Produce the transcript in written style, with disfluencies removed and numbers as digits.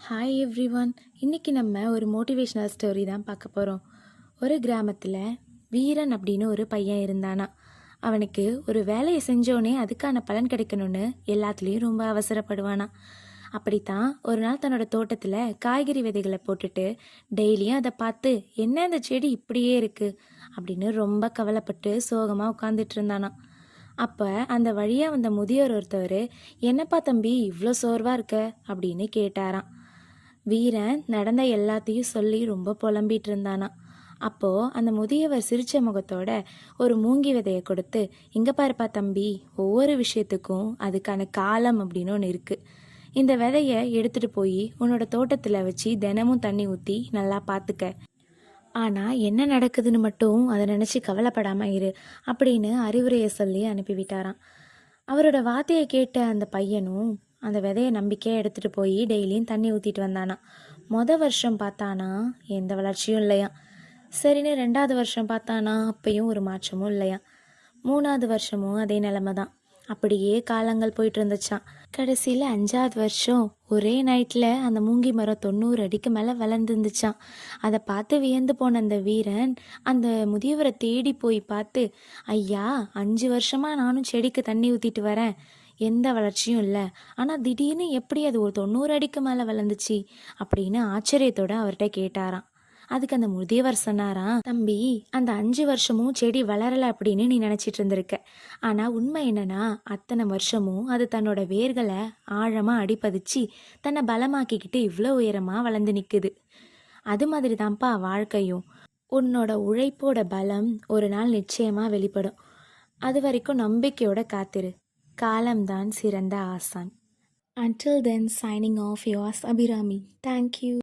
Hi everyone. இன்னைக்கு நம்ம ஒரு மோட்டிவேஷ்னல் ஸ்டோரி தான் பார்க்க போகிறோம். ஒரு கிராமத்தில் வீரன் அப்படின்னு ஒரு பையன் இருந்தானா. அவனுக்கு ஒரு வேலையை செஞ்சோடனே அதுக்கான பலன் கிடைக்கணும்னு எல்லாத்துலேயும் ரொம்ப அவசரப்படுவானா. அப்படித்தான் ஒரு நாள் தன்னோட தோட்டத்தில் காய்கறி விதைகளை போட்டுட்டு டெய்லியும் அதை பார்த்து என்ன இந்த செடி இப்படியே இருக்குது அப்படின்னு ரொம்ப கவலைப்பட்டு சோகமாக உட்காந்துட்டு இருந்தானா. அப்போ அந்த வழியாக வந்த முதியோர் ஒருத்தவர், என்னப்பா தம்பி இவ்வளோ சோர்வாக இருக்க அப்படின்னு கேட்டாராம். வீரன் நடந்த எல்லாத்தையும் சொல்லி ரொம்ப புலம்பிட்டு இருந்தானா. அப்போ அந்த முதியவர் சிரிச்ச முகத்தோட ஒரு மூங்கி விதையை கொடுத்து, இங்க பாருப்பா தம்பி, ஒவ்வொரு விஷயத்துக்கும் அதுக்கான காலம் அப்படின்னு ஒன்று இருக்கு. இந்த விதைய எடுத்துட்டு போய் உன்னோட தோட்டத்துல வச்சு தினமும் தண்ணி ஊத்தி நல்லா பாத்துக்க. ஆனா என்ன நடக்குதுன்னு மட்டும் அதை நினைச்சு கவலைப்படாம இரு அப்படின்னு அறிவுரையை சொல்லி அனுப்பிவிட்டாராம். அவரோட வார்த்தையை கேட்ட அந்த பையனும் அந்த விதைய நம்பிக்கையாக எடுத்துட்டு போய் டெய்லியும் தண்ணி ஊற்றிட்டு வந்தானா. வருஷம் பார்த்தானா எந்த வளர்ச்சியும் இல்லையா. சரின்னு 2வது வருஷம் பார்த்தானா அப்பயும் ஒரு மாற்றமும் இல்லையா. 3வது வருஷமும் அதே நிலைமை தான். அப்படியே காலங்கள் போயிட்டு இருந்துச்சான். கடைசியில் 5வது வருஷம் ஒரே நைட்டில் அந்த மூங்கி மரம் 90 அடிக்கு மேலே வளர்ந்துருந்துச்சான். அதை பார்த்து வியந்து போன அந்த வீரன் அந்த முதியவரை தேடி போய் பார்த்து, ஐயா, 5 வருஷமாக நானும் செடிக்கு தண்ணி ஊற்றிட்டு வரேன், எந்த வளர்ச்சியும் இல்லை, ஆனால் திடீர்னு எப்படி அது ஒரு 90 அடிக்கு மேலே வளர்ந்துச்சு அப்படின்னு ஆச்சரியத்தோடு அவர்கிட்ட கேட்டாராம். அதுக்கு அந்த முதியவர் சொன்னாராம், தம்பி, அந்த 5 வருஷமும் செடி வளரலை அப்படின்னு நீ நினச்சிட்டு இருந்திருக்க. ஆனால் உண்மை என்னன்னா, அத்தனை வருஷமும் அது தன்னோட வேர்களை ஆழமாக அடிப்பதிச்சு தன்னை பலமாக்கிக்கிட்டு இவ்வளோ உயரமாக வளர்ந்து நிற்குது. அது மாதிரி தான்ப்பா வாழ்க்கையும். உன்னோட உழைப்போட பலம் ஒரு நாள் நிச்சயமாக வெளிப்படும். அது வரைக்கும் நம்பிக்கையோட காத்திரு. காலம்தான் சிறந்த ஆசான். Until then, signing off, yours Abhirami. Thank you.